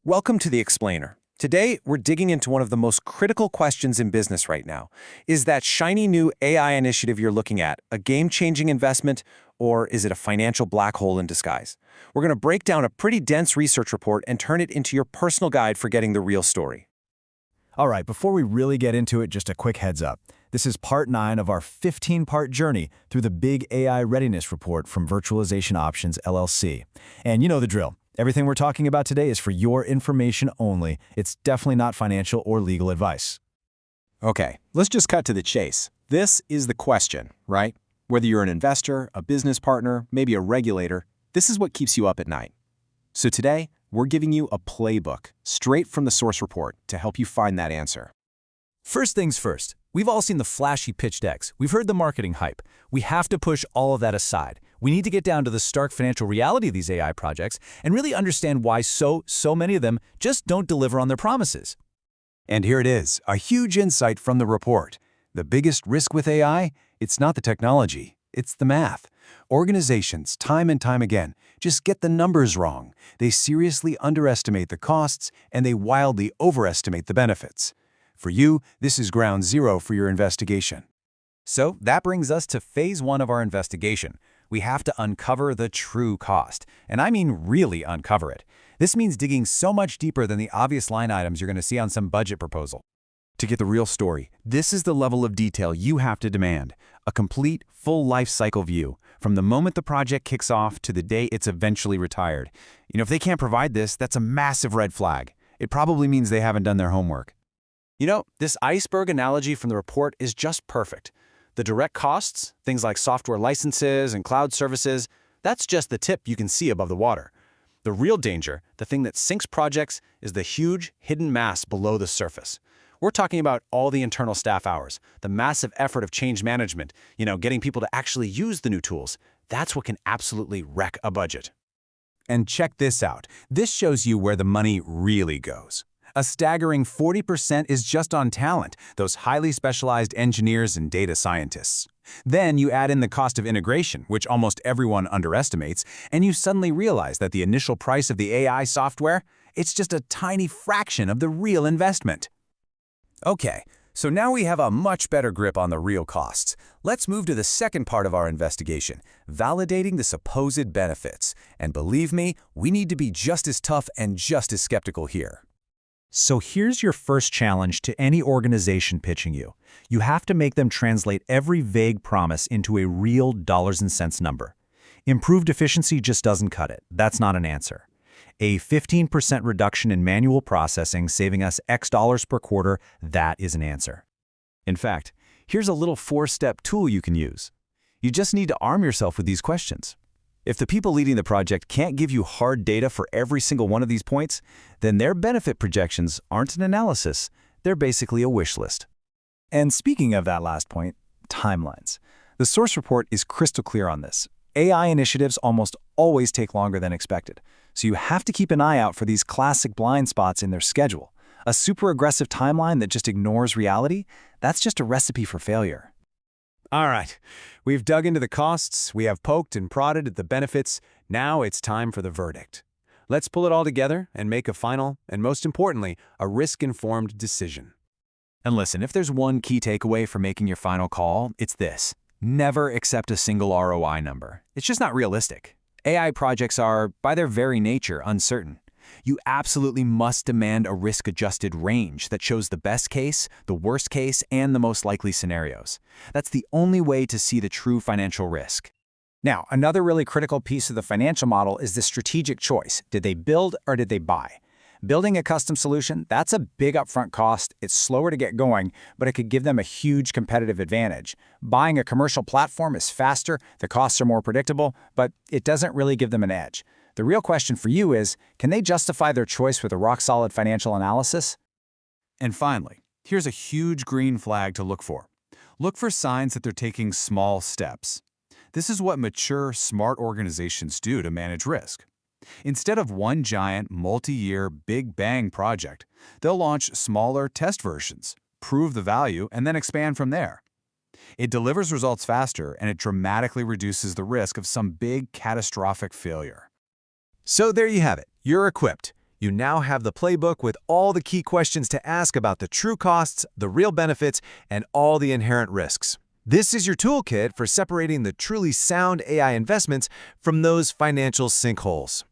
Welcome to The Explainer. Today, we're digging into one of the most critical questions in business right now. Is that shiny new AI initiative you're looking at a game-changing investment, or is it a financial black hole in disguise? We're going to break down a pretty dense research report and turn it into your personal guide for getting the real story. All right, before we really get into it, just a quick heads up. This is part 9 of our 15-part journey through the big AI readiness report from Virtualization Options LLC. And you know the drill. Everything we're talking about today is for your information only. It's definitely not financial or legal advice. Okay, let's just cut to the chase. This is the question, right? Whether you're an investor, a business partner, maybe a regulator, this is what keeps you up at night. So today, we're giving you a playbook straight from the source report to help you find that answer. First things first, we've all seen the flashy pitch decks. We've heard the marketing hype. We have to push all of that aside. We need to get down to the stark financial reality of these AI projects and really understand why so many of them just don't deliver on their promises. And here it is, a huge insight from the report. The biggest risk with AI? It's not the technology, it's the math. Organizations, time and time again, just get the numbers wrong. They seriously underestimate the costs, and they wildly overestimate the benefits. For you, this is ground zero for your investigation. So that brings us to phase 1 of our investigation. We have to uncover the true cost. And I mean really uncover it. This means digging so much deeper than the obvious line items you're going to see on some budget proposal. To get the real story, this is the level of detail you have to demand. A complete, full life cycle view, from the moment the project kicks off to the day it's eventually retired. If they can't provide this, that's a massive red flag. It probably means they haven't done their homework. This iceberg analogy from the report is just perfect. The direct costs, things like software licenses and cloud services, that's just the tip you can see above the water. The real danger, the thing that sinks projects, is the huge, hidden mass below the surface. We're talking about all the internal staff hours, the massive effort of change management, getting people to actually use the new tools. That's what can absolutely wreck a budget. And check this out. This shows you where the money really goes. A staggering 40% is just on talent, those highly specialized engineers and data scientists. Then you add in the cost of integration, which almost everyone underestimates, and you suddenly realize that the initial price of the AI software, it's just a tiny fraction of the real investment. Okay, so now we have a much better grip on the real costs. Let's move to the second part of our investigation, validating the supposed benefits. And believe me, we need to be just as tough and just as skeptical here. So here's your first challenge to any organization pitching you. You have to make them translate every vague promise into a real dollars and cents number. Improved efficiency just doesn't cut it. That's not an answer. A 15% reduction in manual processing saving us X dollars per quarter, that is an answer. In fact, here's a little 4-step tool you can use. You just need to arm yourself with these questions. If the people leading the project can't give you hard data for every single one of these points, then their benefit projections aren't an analysis, they're basically a wish list. And speaking of that last point, timelines. The source report is crystal clear on this. AI initiatives almost always take longer than expected, so you have to keep an eye out for these classic blind spots in their schedule. A super aggressive timeline that just ignores reality, that's just a recipe for failure. All right, we've dug into the costs, we have poked and prodded at the benefits, now it's time for the verdict. Let's pull it all together and make a final, and most importantly, a risk-informed decision. And listen, if there's one key takeaway for making your final call, it's this. Never accept a single ROI number. It's just not realistic. AI projects are, by their very nature, uncertain. You absolutely must demand a risk-adjusted range that shows the best case, the worst case, and the most likely scenarios. That's the only way to see the true financial risk. Now, another really critical piece of the financial model is the strategic choice. Did they build or did they buy? Building a custom solution, that's a big upfront cost. It's slower to get going, but it could give them a huge competitive advantage. Buying a commercial platform is faster, the costs are more predictable, but it doesn't really give them an edge. The real question for you is, can they justify their choice with a rock-solid financial analysis? And finally, here's a huge green flag to look for. Look for signs that they're taking small steps. This is what mature, smart organizations do to manage risk. Instead of one giant, multi-year, big bang project, they'll launch smaller test versions, prove the value, and then expand from there. It delivers results faster, and it dramatically reduces the risk of some big, catastrophic failure. So there you have it. You're equipped. You now have the playbook with all the key questions to ask about the true costs, the real benefits, and all the inherent risks. This is your toolkit for separating the truly sound AI investments from those financial sinkholes.